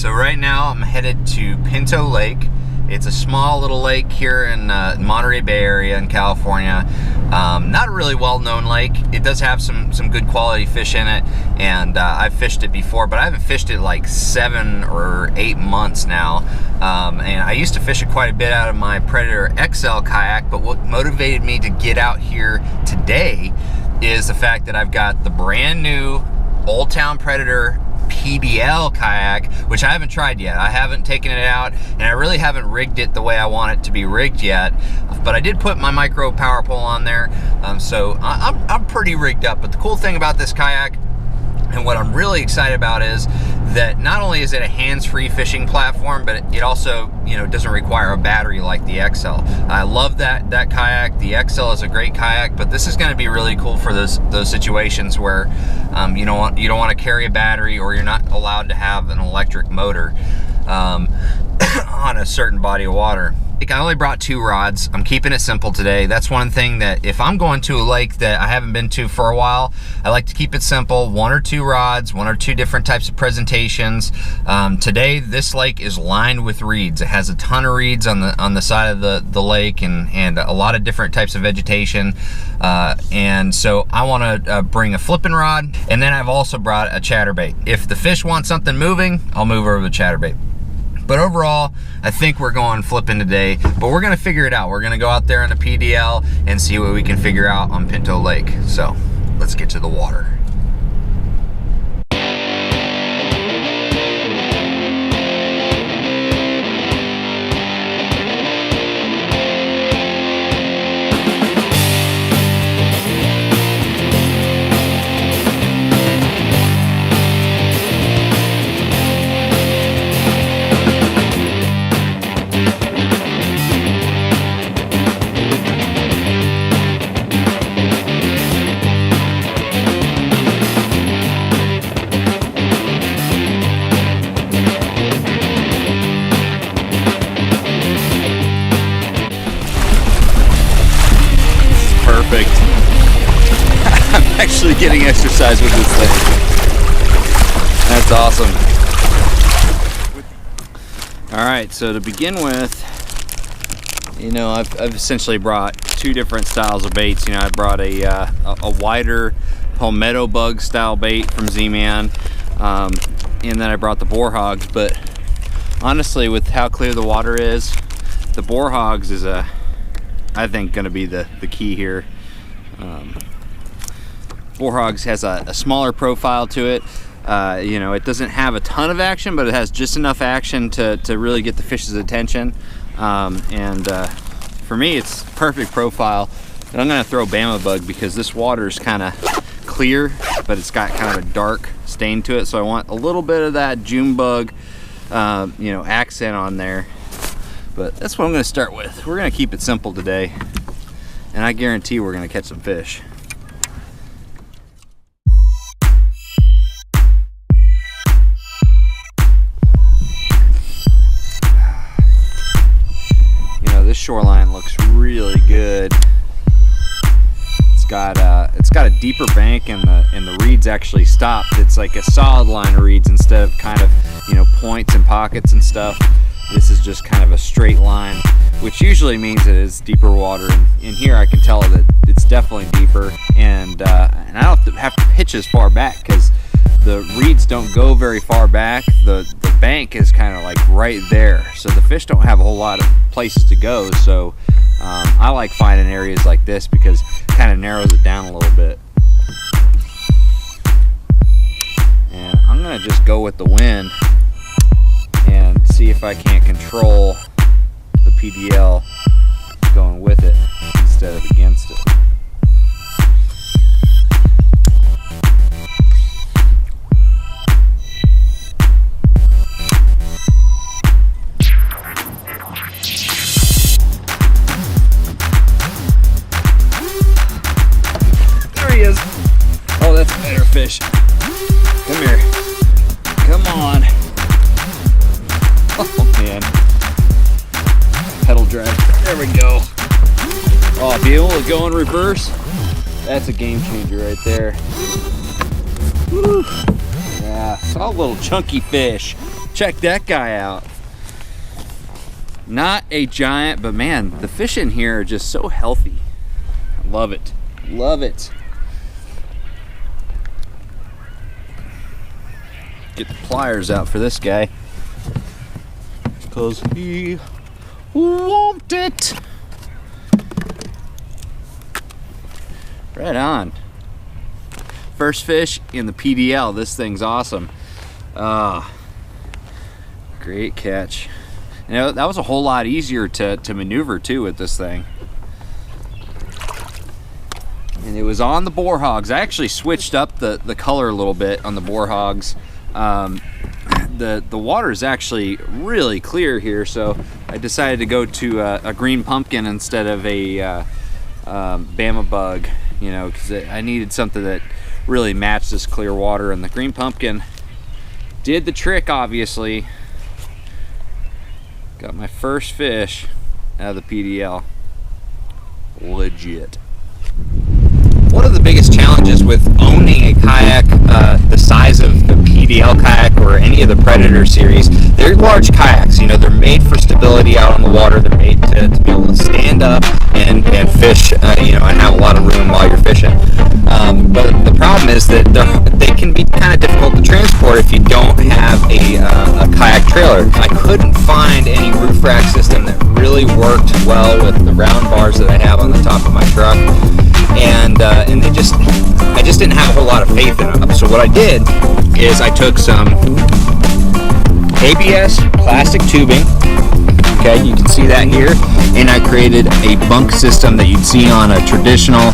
So right now I'm headed to Pinto Lake. It's a small little lake here in Monterey Bay area in California. Not a really well-known lake. It does have some good quality fish in it, and I've fished it before, but I haven't fished it like 7 or 8 months now. And I used to fish it quite a bit out of my Predator XL kayak, but what motivated me to get out here today is the fact that I've got the brand new Old Town Predator PDL kayak, which I haven't tried yet. I haven't taken it out, and I really haven't rigged it the way I want it to be rigged yet, but I did put my micro power pole on there, so I'm pretty rigged up. But the cool thing about this kayak, and what I'm really excited about, is that not only is it a hands-free fishing platform, but it also, you know, doesn't require a battery like the XL. I love that kayak. The XL is a great kayak, but this is going to be really cool for those situations where you don't want to carry a battery, or you're not allowed to have an electric motor on a certain body of water. I only brought 2 rods. I'm keeping it simple today. That's one thing that if I'm going to a lake that I haven't been to for a while, I like to keep it simple. 1 or 2 rods, 1 or 2 different types of presentations. Today, this lake is lined with reeds. It has a ton of reeds on the side of the lake, and a lot of different types of vegetation. And so I want to bring a flipping rod, and then I've also brought a chatterbait. If the fish want something moving, I'll move over the chatterbait. But overall, I think we're going flipping today, but we're gonna figure it out. We're gonna go out there in the PDL and see what we can figure out on Pinto Lake. So let's get to the water. I'm actually getting exercise with this thing. That's awesome. All right, so to begin with, you know, I've essentially brought 2 different styles of baits. You know, I brought a wider palmetto bug style bait from Z-Man, and then I brought the boar hogs. But honestly, with how clear the water is, the boar hogs is I think going to be the key here. Boar hogs has a smaller profile to it. You know, it doesn't have a ton of action, but it has just enough action to really get the fish's attention. For me, it's perfect profile. And I'm gonna throw Bama Bug because this water is kind of clear, but it's got kind of a dark stain to it. So I want a little bit of that June bug, you know, accent on there. But that's what I'm gonna start with. We're gonna keep it simple today, and I guarantee we're gonna catch some fish. This shoreline looks really good. It's got a deeper bank, and the reeds actually stopped. It's like a solid line of reeds instead of kind of, you know, points and pockets and stuff. This is just kind of a straight line, which usually means it is deeper water. And in here I can tell that it's definitely deeper, and I don't have to pitch as far back because the reeds don't go very far back. The bank is kind of like right there, so the fish don't have a whole lot of places to go. So I like finding areas like this because it kind of narrows it down a little bit. And I'm gonna just go with the wind and see if I can't control the PDL going with it instead of against it. Oh, that's a better fish. Come here. Come on. Oh, man. Pedal drive. There we go. Oh, be able to go in reverse? That's a game changer right there. Woo. Yeah, saw a little chunky fish. Check that guy out. Not a giant, but man, the fish in here are just so healthy. I love it. Love it. Get the pliers out for this guy, because he won't it. Right on. First fish in the PDL. This thing's awesome. Great catch. You know, that was a whole lot easier to maneuver too with this thing. And it was on the boar hogs. I actually switched up the color a little bit on the boar hogs. The water is actually really clear here, so I decided to go to a green pumpkin instead of a Bama bug, you know, because I needed something that really matched this clear water, and the green pumpkin did the trick, obviously. Got my first fish out of the PDL. Legit. One of the biggest challenges with owning a kayak the size of the PDL kayak or any of the Predator series, they're large kayaks. You know, they're made for stability out on the water. They're made to be able to stand up and fish, you know, and have a lot of room while you're fishing. But the problem is that they can be kind of difficult to transport if you don't have a kayak trailer. I couldn't find any roof rack system that really worked well with the round bars that I have on the top of my truck. And I just didn't have a whole lot of faith in them. So what I did is I took some ABS plastic tubing, okay, you can see that here, and I created a bunk system that you'd see on a traditional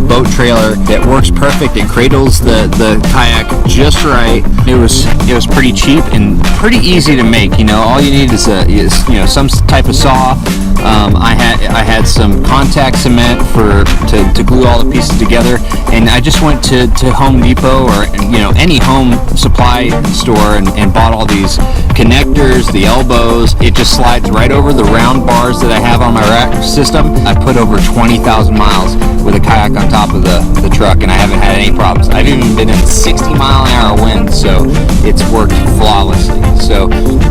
boat trailer that works perfect. It cradles the kayak just right. It was pretty cheap and pretty easy to make. You know, all you need is you know, some type of saw. I had some contact cement to glue all the pieces together, and I just went to Home Depot or, you know, any home supply store and bought all these connectors, the elbows. It just slides right over the round bars that I have on my rack system. I put over 20,000 miles with a kayak on top of the truck, and I haven't had any problems. I've even been in 60-mile-an-hour winds, so it's worked flawlessly. So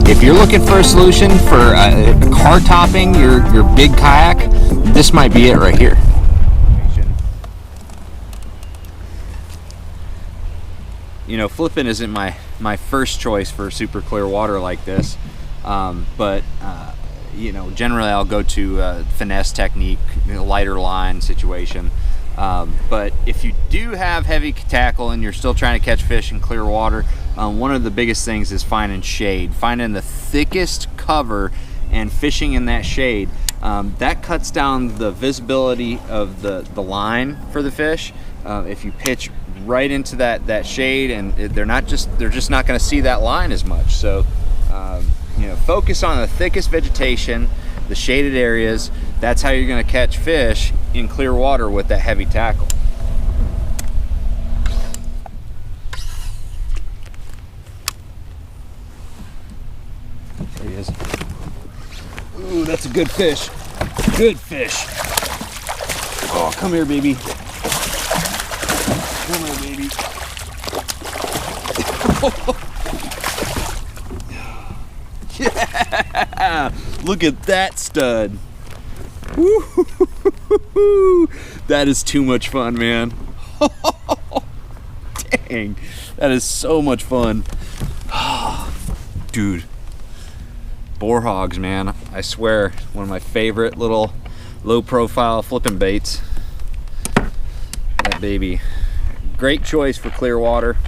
if you're looking for a solution for car topping your big kayak, this might be it right here. You know, flipping isn't my first choice for super clear water like this, but you know, generally I'll go to finesse technique, you know, lighter line situation. But if you do have heavy tackle and you're still trying to catch fish in clear water, one of the biggest things is finding shade, finding the thickest cover and fishing in that shade. That cuts down the visibility of the line for the fish. If you pitch right into that shade, and they're just not going to see that line as much. So you know, focus on the thickest vegetation, the shaded areas. That's how you're going to catch fish in clear water with that heavy tackle. There he is. Ooh, that's a good fish. Good fish. Oh, come here, baby. Come here, baby. Yeah! Look at that stud. Woo-hoo-hoo-hoo-hoo. That is too much fun, man. Dang, that is so much fun. Dude, boar hogs, man. I swear, one of my favorite little low-profile flipping baits. That baby. Great choice for clear water.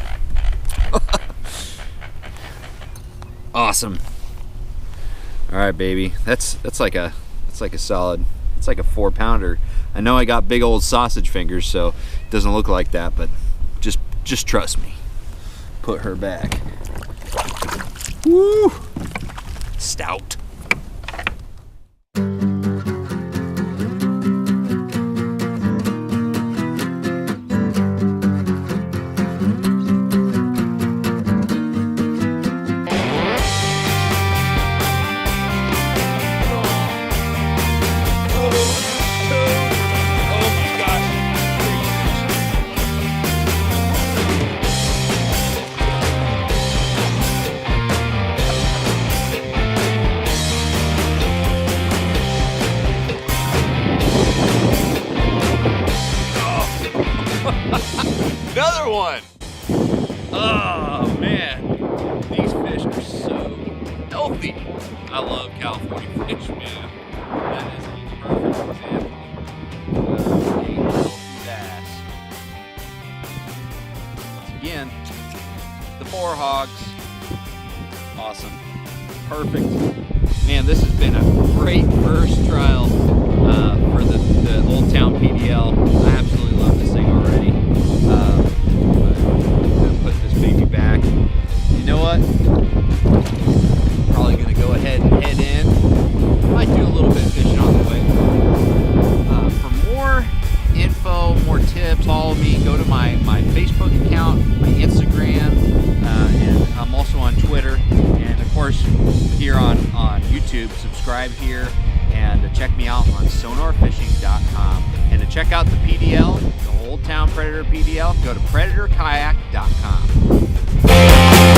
Awesome. All right, baby. That's like a solid. It's like a 4-pounder. I know I got big old sausage fingers, so it doesn't look like that, but just trust me. Put her back. Woo! Stout. perfect. Man, this has been a great first trial for the Old Town PDL. I absolutely love this thing already. I'm gonna put this baby back. You know what? Probably gonna go ahead and head in. Might do a little bit of fishing on the way. For more info, more tips, follow me. Go to my Facebook account, my Instagram, and I'm also on Twitter. And of course, here on YouTube, subscribe here and check me out on sonarfishing.com. And to check out the PDL, the Old Town Predator PDL, go to predatorkayak.com.